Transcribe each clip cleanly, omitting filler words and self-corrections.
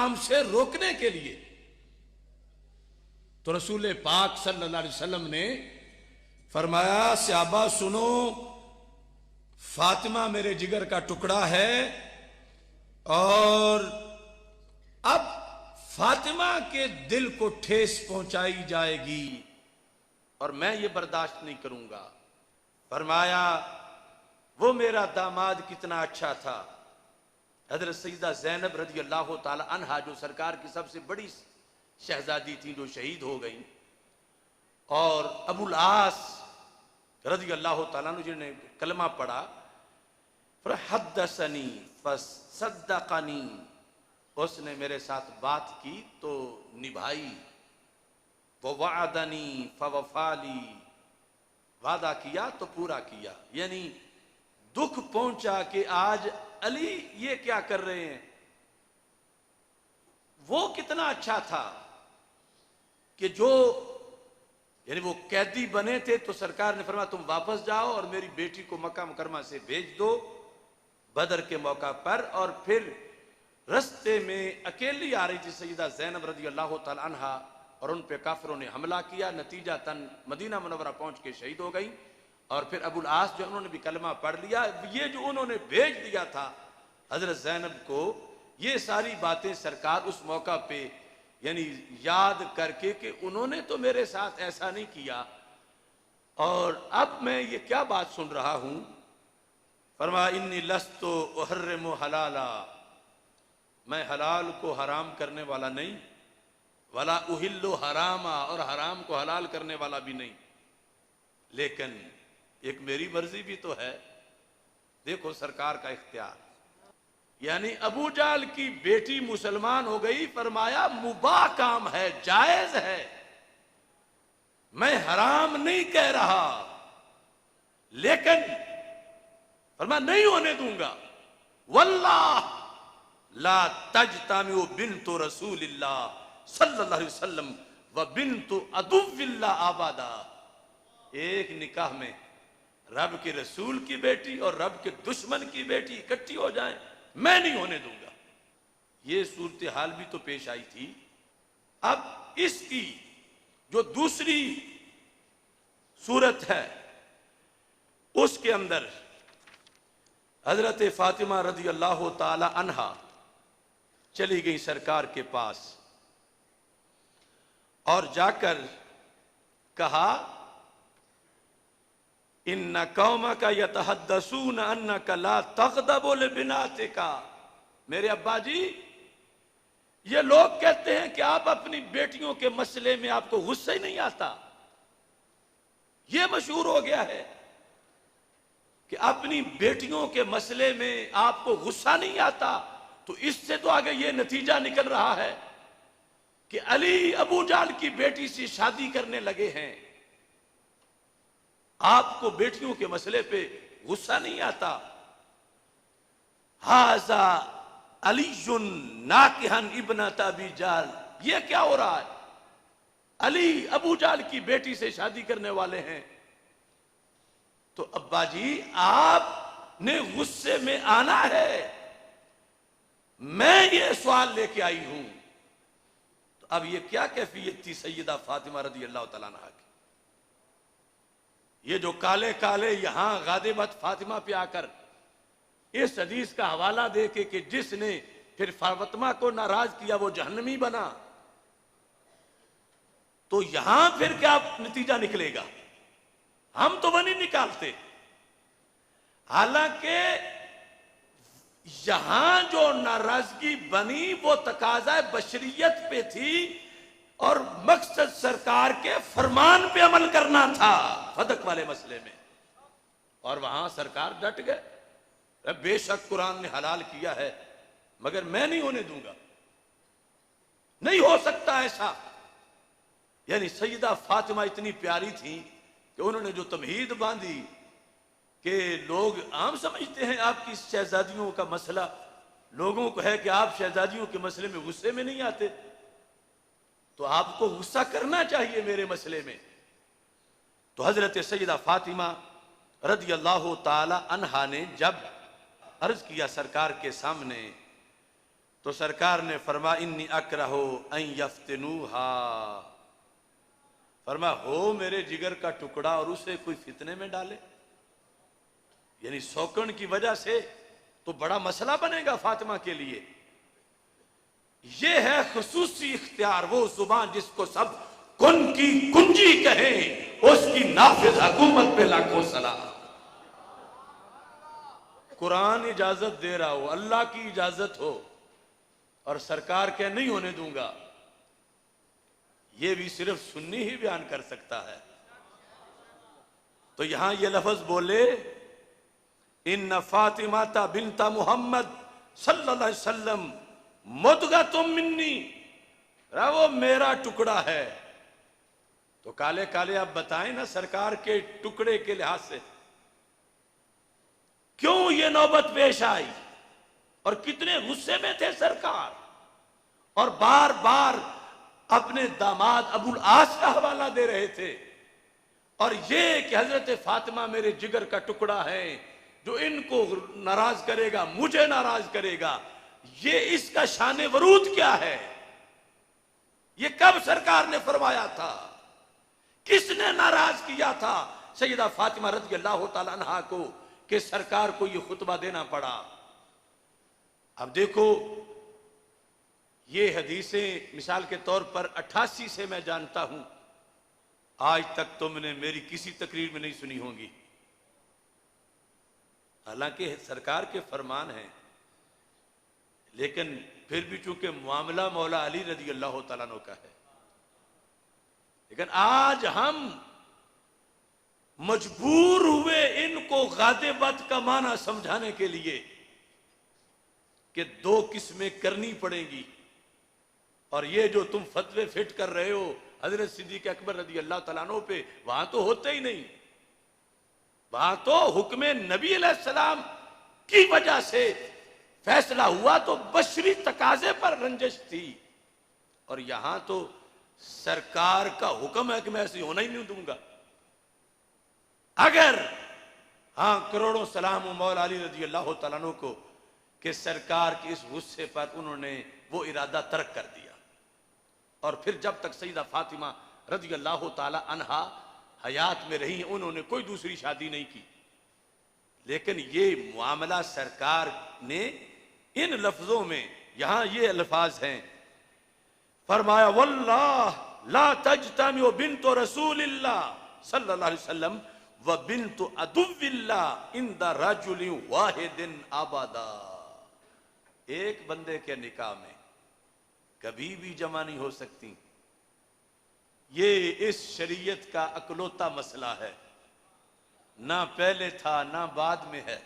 काम से रोकने के लिए। तो रसूल पाक सल्लल्लाहु अलैहि वसल्लम ने फरमाया, सहाबा सुनो, फातिमा मेरे जिगर का टुकड़ा है और अब फातिमा के दिल को ठेस पहुंचाई जाएगी और मैं ये बर्दाश्त नहीं करूंगा। फरमाया, वो मेरा दामाद कितना अच्छा था। हजरत सईदा ज़ैनब रज़ी अल्लाह ताला अन्हा, जो सरकार की सबसे बड़ी शहजादी थी, जो शहीद हो गई, और अबुल आस रज़ी अल्लाह ताला अन्हु जिन्होंने कलमा पढ़ा, फहद्दसनी फसद्दक़नी, उसने मेरे साथ बात की तो निभाई, वो वादनी फवफाली, वादा किया तो पूरा किया। यानी दुख पहुंचा कि आज अली ये क्या कर रहे हैं। वो कितना अच्छा था कि जो, यानी वो कैदी बने थे तो सरकार ने फरमाया तुम वापस जाओ और मेरी बेटी को मक्का मुकरमा से भेज दो बदर के मौका पर। और फिर रस्ते में अकेली आ रही थी सईदा ज़ैनब रज़ी अल्लाह ताला अन्हा और उन पे काफिरों ने हमला किया, नतीजा तन मदीना मुनव्वरा पहुंच के शहीद हो गई। और फिर अबुल आस जो उन्होंने भी कलमा पढ़ लिया। ये जो उन्होंने भेज दिया था हजरत ज़ैनब को, ये सारी बातें सरकार उस मौका पे यानी याद करके कि उन्होंने तो मेरे साथ ऐसा नहीं किया और अब मैं ये क्या बात सुन रहा हूं। फरमाया, इन्नी लस्तो उहर्रिमु हलाला, मैं हलाल को हराम करने वाला नहीं, वला उहिल्लु हरामा, और हराम को हलाल करने वाला भी नहीं, लेकिन एक मेरी मर्जी भी तो है। देखो सरकार का इख्तियार। यानी अबू जाल की बेटी मुसलमान हो गई, फरमाया मुबाह काम है, जायज है, मैं हराम नहीं कह रहा, लेकिन फरमाया नहीं होने दूंगा। वल्लाह ला तजतामिउ बिन्तु रसूलिल्लाह सल्लल्लाहु अलैहि वसल्लम व बिन्तु अदुव्विल्लाह आबादा। एक निकाह में रब के रसूल की बेटी और रब के दुश्मन की बेटी इकट्ठी हो जाएं, मैं नहीं होने दूंगा। ये सूरत हाल भी तो पेश आई थी। अब इसकी जो दूसरी सूरत है उसके अंदर हजरत फातिमा रज़ी अल्लाह ताला अन्हा चली गई सरकार के पास और जाकर कहा, इन्ना कौमा का यतहद्दसून अन्नका ला तग़दबु लिबिनातिका। मेरे अब्बा जी, ये लोग कहते हैं कि आप अपनी बेटियों के मसले में आपको गुस्सा ही नहीं आता। ये मशहूर हो गया है कि अपनी बेटियों के मसले में आपको गुस्सा नहीं आता। तो इससे तो आगे ये नतीजा निकल रहा है कि अली अबू जाल की बेटी से शादी करने लगे हैं, आपको बेटियों के मसले पे गुस्सा नहीं आता। हाजा अलीजुन नाकिहन इब्नत अबी जाल, ये क्या हो रहा है, अली अबू जाल की बेटी से शादी करने वाले हैं। तो अब्बा जी आपने गुस्से में आना है, मैं ये सवाल लेके आई हूं। तो अब ये क्या कैफियत थी सैयदा फातिमा रज़ी अल्लाह तआला अन्हा की। ये जो काले काले यहां गादिबत फातिमा पे आकर इस हदीस का हवाला दे के कि जिसने फिर फातिमा को नाराज किया वो जहन्नमी बना, तो यहां फिर क्या नतीजा निकलेगा, हम तो वही निकालते। हालांकि यहां जो नाराजगी बनी वो तकाजा बशरियत पे थी और मकसद सरकार के फरमान पे अमल करना था फदक वाले मसले में, और वहां सरकार डट गए। बेशक कुरान ने हलाल किया है मगर मैं नहीं होने दूंगा, नहीं हो सकता ऐसा। यानी सैयदा फातिमा इतनी प्यारी थी कि उन्होंने जो तमहीद बांधी कि लोग आम समझते हैं आपकी शहजादियों का मसला, लोगों को है कि आप शहजादियों के मसले में गुस्से में नहीं आते, तो आपको गुस्सा करना चाहिए मेरे मसले में। तो हजरत सैयदा फातिमा रज़ी अल्लाह ताला अन्हा ने जब अर्ज किया सरकार के सामने, तो सरकार ने फरमा इन्नी अकरहो अन यफ्तिनूहा, फरमा हो मेरे जिगर का टुकड़ा और उसे कोई फितने में डाले, यानी शौकन की वजह से तो बड़ा मसला बनेगा फातिमा के लिए। ये है खुसूसी इख्तियार, वो जुबान जिसको सब कुन की कुंजी कहें, उसकी नाफिज हुकूमत पे लाखों सलाम। कुरान इजाजत दे रहा हो, अल्लाह की इजाजत हो और सरकार के नहीं होने दूंगा, ये भी सिर्फ सुन्नी ही बयान कर सकता है। तो यहां ये लफ्ज बोले इन्ना फातिमाता बिनता मुहम्मद सल्लल्लाहु अलैहि वसल्लम मुदगा तुम मिन्नी, वो मेरा टुकड़ा है। तो काले काले आप बताएं ना, सरकार के टुकड़े के लिहाज से क्यों ये नौबत पेश आई और कितने गुस्से में थे सरकार, और बार बार अपने दामाद अबुल आस का हवाला दे रहे थे, और ये कि हजरत फातिमा मेरे जिगर का टुकड़ा है, जो इनको नाराज करेगा मुझे नाराज करेगा। ये इसका शान वरूद क्या है? ये कब सरकार ने फरमाया था? किसने नाराज किया था सैयदा फातिमा रज़ी अल्लाह तआला अन्हा को कि सरकार को ये खुतबा देना पड़ा? अब देखो, ये हदीसें मिसाल के तौर पर 88 से मैं जानता हूं, आज तक तुमने मेरी किसी तकरीर में नहीं सुनी होंगी। हालांकि सरकार के फरमान हैं, लेकिन फिर भी चूंकि मामला मौला अली रज़ी अल्लाह तआला अन्हु का है, लेकिन आज हम मजबूर हुए इनको गादिबत का माना समझाने के लिए कि दो किस्में करनी पड़ेंगी, और ये जो तुम फतवे फिट कर रहे हो हजरत सिद्दीक अकबर रज़ी अल्लाह तआला अन्हु पे, वहां तो होते ही नहीं। वहां तो हुक्म नबी अलैहिस्सलाम की वजह से फैसला हुआ, तो बशरी तकाजे पर रंजिश थी, और यहां तो सरकार का हुक्म है कि मैं ऐसे होना ही नहीं दूंगा। अगर हां करोड़ों सलाम मौला अली रज़ी अल्लाह तआला अन्हु को कि सरकार के इस गुस्से पर उन्होंने वो इरादा तर्क कर दिया, और फिर जब तक सईदा फातिमा रज़ी अल्लाह तआला अन्हा हयात में रही, उन्होंने कोई दूसरी शादी नहीं की। लेकिन ये मामला सरकार ने इन लफ्जों में, यहां ये अल्फाज हैं, फरमाया वल्लाह ला तजतमिउ बिन्तु रसूलिल्लाह सल्लल्लाहु अलैहि वसल्लम व बिन्तु अदुव्विल्लाह इंदा रजुलिन वाहिदिन अबदा। एक बंदे के निकाह में कभी भी जमा नहीं हो सकती। ये इस शरीयत का अकलौता मसला है, ना पहले था ना बाद में है।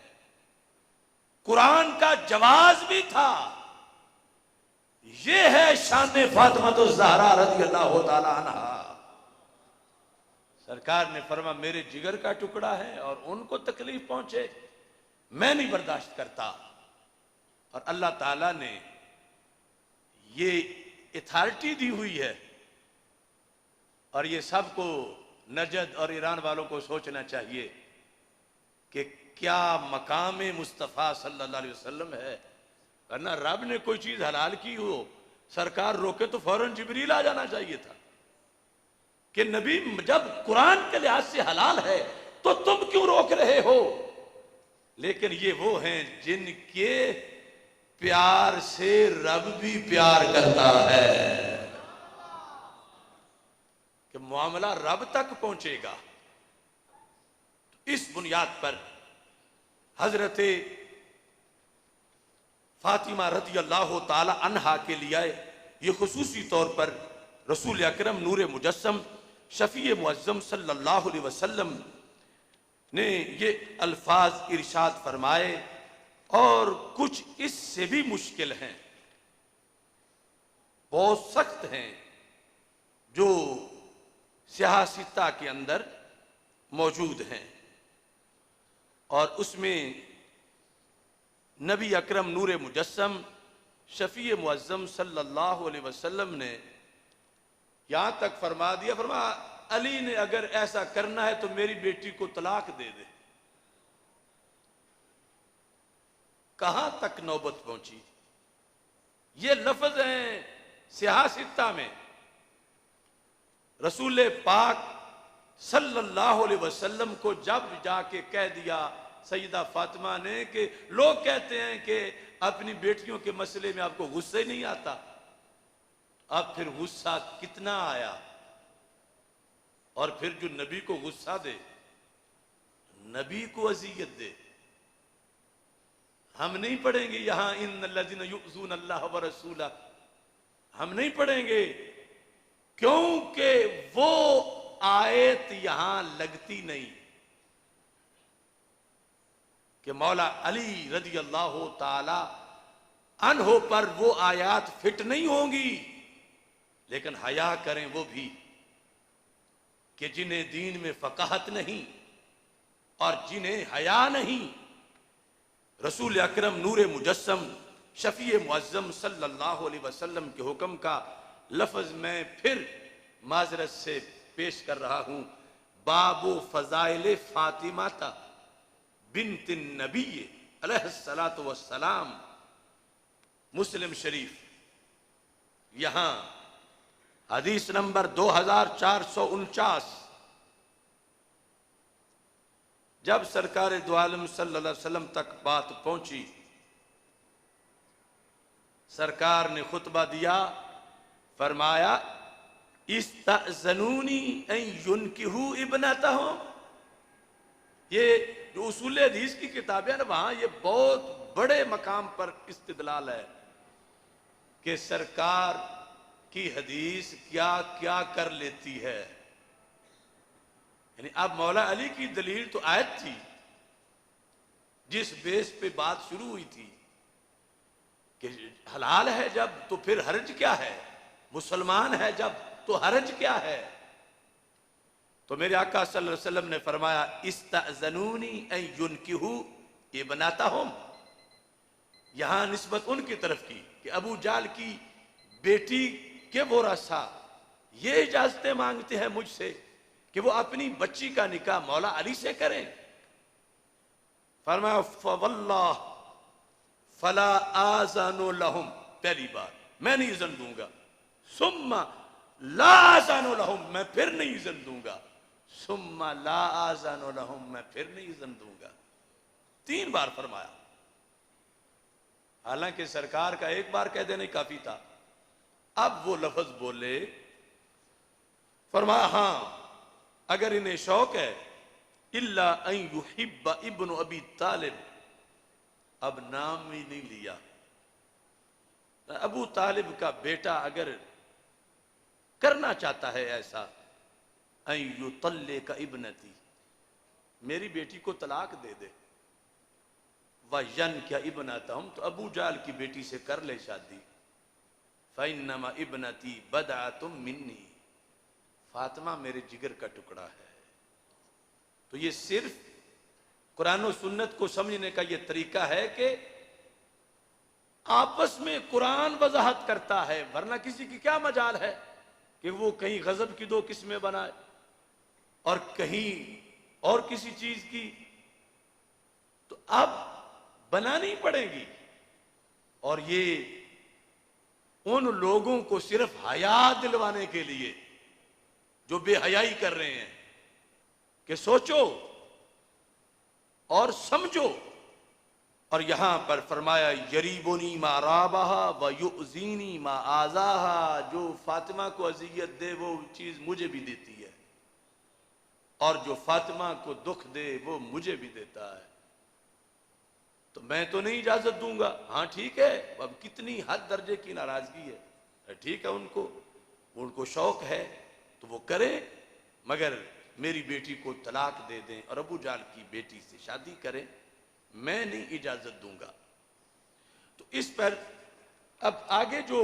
कुरान का जवाज भी था। ये है शान फातिमा तो ज़हरा रज़ी अल्लाह तआला अन्हा। सरकार ने फरमा मेरे जिगर का टुकड़ा है और उनको तकलीफ पहुंचे, मैं नहीं बर्दाश्त करता। और अल्लाह ताला ने ये अथॉरिटी दी हुई है, और ये सबको नजद और ईरान वालों को सोचना चाहिए कि क्या मकाम मुस्तफ़ा सल्लल्लाहु अलैहि वसल्लम है। वरना रब ने कोई चीज हलाल की हो, सरकार रोके तो फौरन जिब्रील आ जाना चाहिए था कि नबी जब कुरान के लिहाज से हलाल है तो तुम क्यों रोक रहे हो। लेकिन ये वो हैं जिनके प्यार से रब भी प्यार करता है कि मामला रब तक पहुंचेगा। इस बुनियाद पर हजरत फातिमा रज़ी अल्लाह ताला अन्हा के लिए ये खुसूसी तौर पर रसूल अकरम नूर मुजस्सम शफी मुअज़्ज़म सल्लल्लाहु अलैहि वसल्लम ने ये अल्फाज इरशाद फरमाए, और कुछ इससे भी मुश्किल हैं, बहुत सख्त हैं, जो सियासिता के अंदर मौजूद हैं। और उसमें नबी अकरम नूर मुजस्सम शफी मुअज़्ज़म सल्लल्लाहु अलैहि वसल्लम ने यहां तक फरमा दिया, फरमा अली ने अगर ऐसा करना है तो मेरी बेटी को तलाक दे दे। कहां तक नौबत पहुंची। ये लफ्ज हैं सियासता में। रसूल पाक सल्लल्लाहु अलैहि वसल्लम को जब जाके कह दिया सईदा फातिमा ने कि लोग कहते हैं कि अपनी बेटियों के मसले में आपको गुस्सा ही नहीं आता, अब फिर गुस्सा कितना आया। और फिर जो नबी को गुस्सा दे, नबी को अजियत दे। हम नहीं पढ़ेंगे यहां इन्नल्लज़ीना युज़ून अल्लाह व रसूला, हम नहीं पढ़ेंगे क्योंकि वो आयत यहां लगती नहीं कि मौला अली रज़ी अल्लाह ताला अन्हो पर वो आयात फिट नहीं होंगी। लेकिन हया करें वो भी कि जिन्हें दीन में फकाहत नहीं और जिन्हें हया नहीं। रसूल अकरम नूर मुजस्सम शफी मुअज्जम सल्लल्लाहु अलैहि वसल्लम के हुक्म का लफ्ज मैं फिर माजरत से पेश कर रहा हूं। बाबू फजाइल फातिमाता बिन्त नबी अलैहिस्सलातु वस्सलाम, मुस्लिम शरीफ। यहां हदीस नंबर 2449। जब सरकार दो आलम सल्लल्लाहु अलैहि वसल्लम तक बात पहुंची, सरकार ने खुतबा दिया, फरमाया इस्तअज़नूनी अन युनकिहू इब्नतहुम। ये जो उसूल हदीस की किताबें ना, वहां ये बहुत बड़े मकाम पर इस्तिदलाल है कि सरकार की हदीस क्या क्या कर लेती है। यानी अब मौला अली की दलील तो आयत थी जिस बेस पे बात शुरू हुई थी कि हलाल है जब तो फिर हर्ज क्या है, मुसलमान है जब तो हर्ज क्या है। तो मेरे आका सल्लल्लाहु अलैहि वसल्लम ने फरमाया इस्तअज़नूनी अन युनकिहू इब्नतहुम। यहां निस्बत उनकी तरफ की कि अबू जाल की बेटी के वो रसा ये इजाजतें मांगते हैं मुझसे कि वो अपनी बच्ची का निकाह मौला अली से करें। फरमाया फवल्लाह फला आज़ानु लहुम, पहली बार मैं नहीं इज़्न दूंगा। सुम्मा ला आज़ानु लहुम, मैं फिर नहीं इज़्न दूंगा। सुम्मा ला आज़ानु लहुम, मैं फिर नहीं इज़्न दूंगा। 3 बार फरमाया। हालांकि सरकार का एक बार कह देने काफी था। अब वो लफ्ज बोले, फरमाया हां अगर इन्हें शौक है, इल्ला अन युहिब्बा इब्नु अबी तालिब। अब नाम ही नहीं लिया। अबू तालिब का बेटा अगर करना चाहता है ऐसा, अन युतल्ले का इब्नती, मेरी बेटी को तलाक दे दे। वयन क्या इब्नता हम, तो अबू जाल की बेटी से कर ले शादी। फइन्नमा इब्नती बदअतुम मिन्नी, फातिमा मेरे जिगर का टुकड़ा है। तो ये सिर्फ कुरान और सुन्नत को समझने का ये तरीका है कि आपस में कुरान वजाहत करता है, वरना किसी की क्या मजाल है कि वो कहीं गजब की 2 किस्में बनाए और कहीं और किसी चीज की। तो अब बनानी पड़ेगी। और ये उन लोगों को सिर्फ हया दिलवाने के लिए जो बेहयाई कर रहे हैं कि सोचो और समझो। और यहां पर फरमाया यरीबुनी मा राबाहा व युज़ीनी मा आज़ाहा, जो फातिमा को अजियत दे वो चीज मुझे भी देती है, और जो फातिमा को दुख दे वो मुझे भी देता है। तो मैं तो नहीं इजाजत दूंगा। हाँ ठीक है, अब कितनी हद दर्जे की नाराजगी है, ठीक है, उनको शौक है तो वो करें, मगर मेरी बेटी को तलाक दे दें और अबू जाल की बेटी से शादी करें, मैं नहीं इजाजत दूंगा। तो इस पर अब आगे जो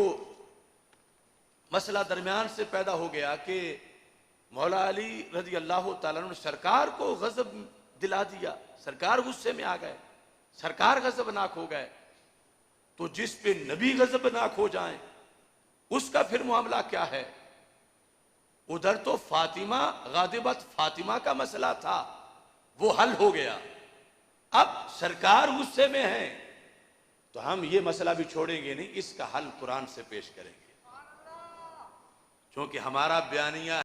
मसला दरमियान से पैदा हो गया कि मौला अली रजी अल्लाह तआला ने सरकार को गजब दिला दिया, सरकार गुस्से में आ गए, सरकार गजबनाक हो गए। तो जिस पे नबी गजबनाक हो जाएं उसका फिर मामला क्या है। उधर तो फातिमा गादिबत फातिमा का मसला था, वो हल हो गया। अब सरकार गुस्से में है तो हम ये मसला भी छोड़ेंगे नहीं, इसका हल कुरान से पेश करेंगे, क्योंकि हमारा बयानिया